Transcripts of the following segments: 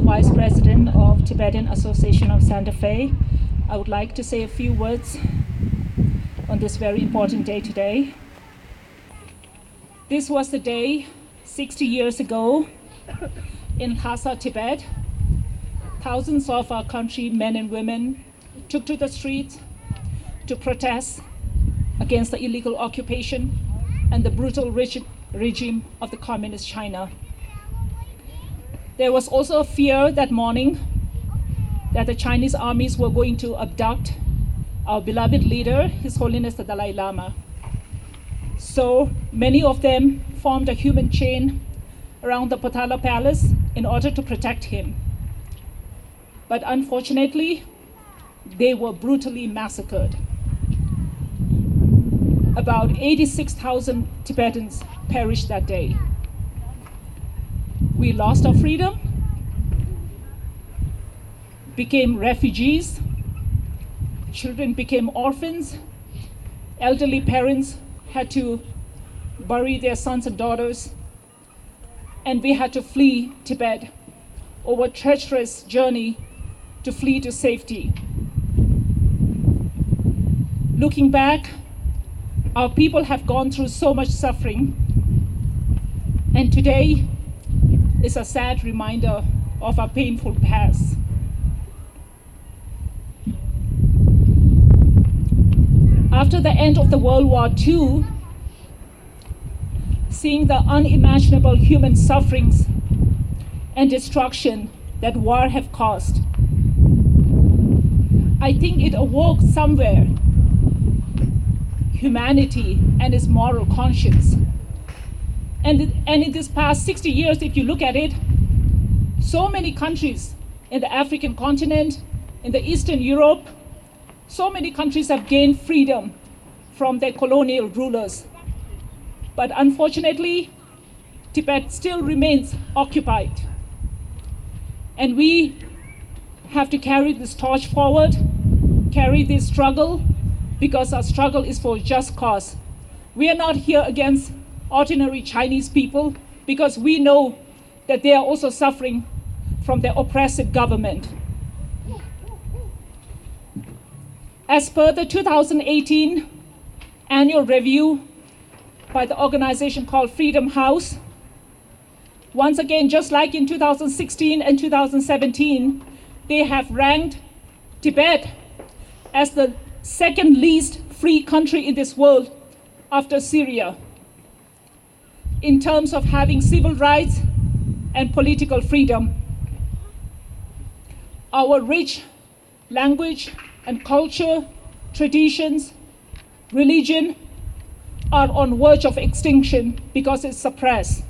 Vice President of Tibetan Association of Santa Fe. I would like to say a few words on this very important day today. This was the day 60 years ago in Lhasa, Tibet. Thousands of our country men and women took to the streets to protest against the illegal occupation and the brutal regime of the Communist China. There was also a fear that morning that the Chinese armies were going to abduct our beloved leader, His Holiness the Dalai Lama. So many of them formed a human chain around the Potala Palace in order to protect him. But unfortunately, they were brutally massacred. About 86,000 Tibetans perished that day. We lost our freedom, became refugees, children became orphans, elderly parents had to bury their sons and daughters, and we had to flee Tibet over a treacherous journey to flee to safety. Looking back, our people have gone through so much suffering, and today is a sad reminder of our painful past. After the end of the World War II, seeing the unimaginable human sufferings and destruction that war have caused, I think it awoke somewhere humanity and its moral conscience. And in this past 60 years, if you look at it, so many countries in the African continent, in the Eastern Europe, so many countries have gained freedom from their colonial rulers. But unfortunately, Tibet still remains occupied. And we have to carry this torch forward, carry this struggle, because our struggle is for a just cause. We are not here against ordinary Chinese people, because we know that they are also suffering from their oppressive government. As per the 2018 annual review by the organization called Freedom House, once again, just like in 2016 and 2017, they have ranked Tibet as the second least free country in this world after Syria, in terms of having civil rights and political freedom. Our rich language and culture, traditions, religion are on verge of extinction because it's suppressed.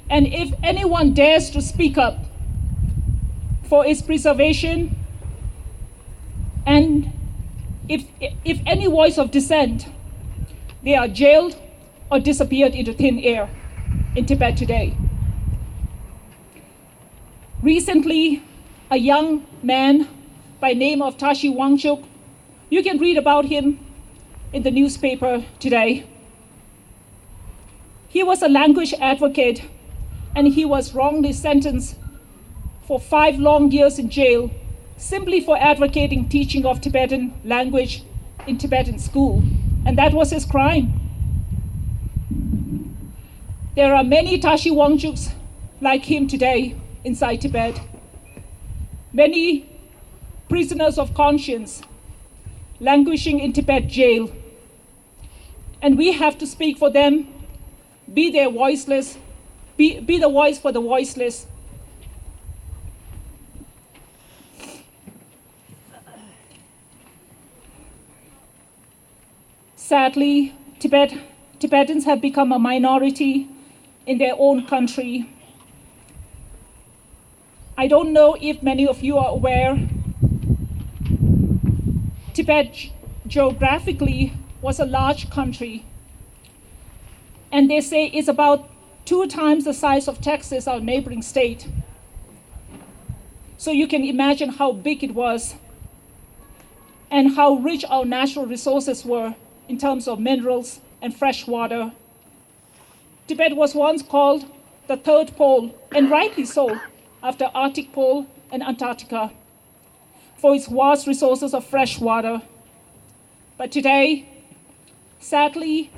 And if anyone dares to speak up for its preservation, and if any voice of dissent, they are jailed or disappeared into thin air in Tibet today. Recently, a young man by name of Tashi Wangchuk, you can read about him in the newspaper today. He was a language advocate, and he was wrongly sentenced for 5 long years in jail simply for advocating teaching of Tibetan language in Tibetan school, and that was his crime. There are many Tashi Wangchuks like him today inside Tibet. Many prisoners of conscience languishing in Tibet jail. And we have to speak for them, be their voiceless, be the voice for the voiceless. Sadly, Tibetans have become a minority in their own country. I don't know if many of you are aware, Tibet geographically was a large country, and they say it's about 2 times the size of Texas, our neighboring state. So you can imagine how big it was and how rich our natural resources were in terms of minerals and fresh water. Tibet was once called the third pole, and rightly so. after Arctic Pole and Antarctica for its vast resources of fresh water. But today, sadly,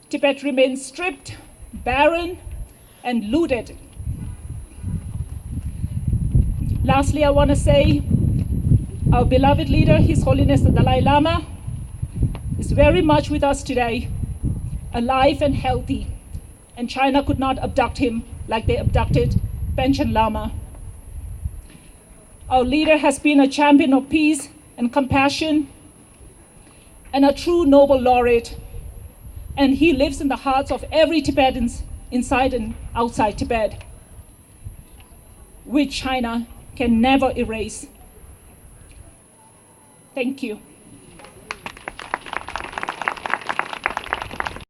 Tibet remains stripped, barren, and looted. Lastly, I want to say our beloved leader, His Holiness the Dalai Lama, is very much with us today, alive and healthy, and China could not abduct him like they abducted Panchen Lama. Our leader has been a champion of peace and compassion and a true Nobel laureate, and he lives in the hearts of every Tibetan inside and outside Tibet, which China can never erase. Thank you.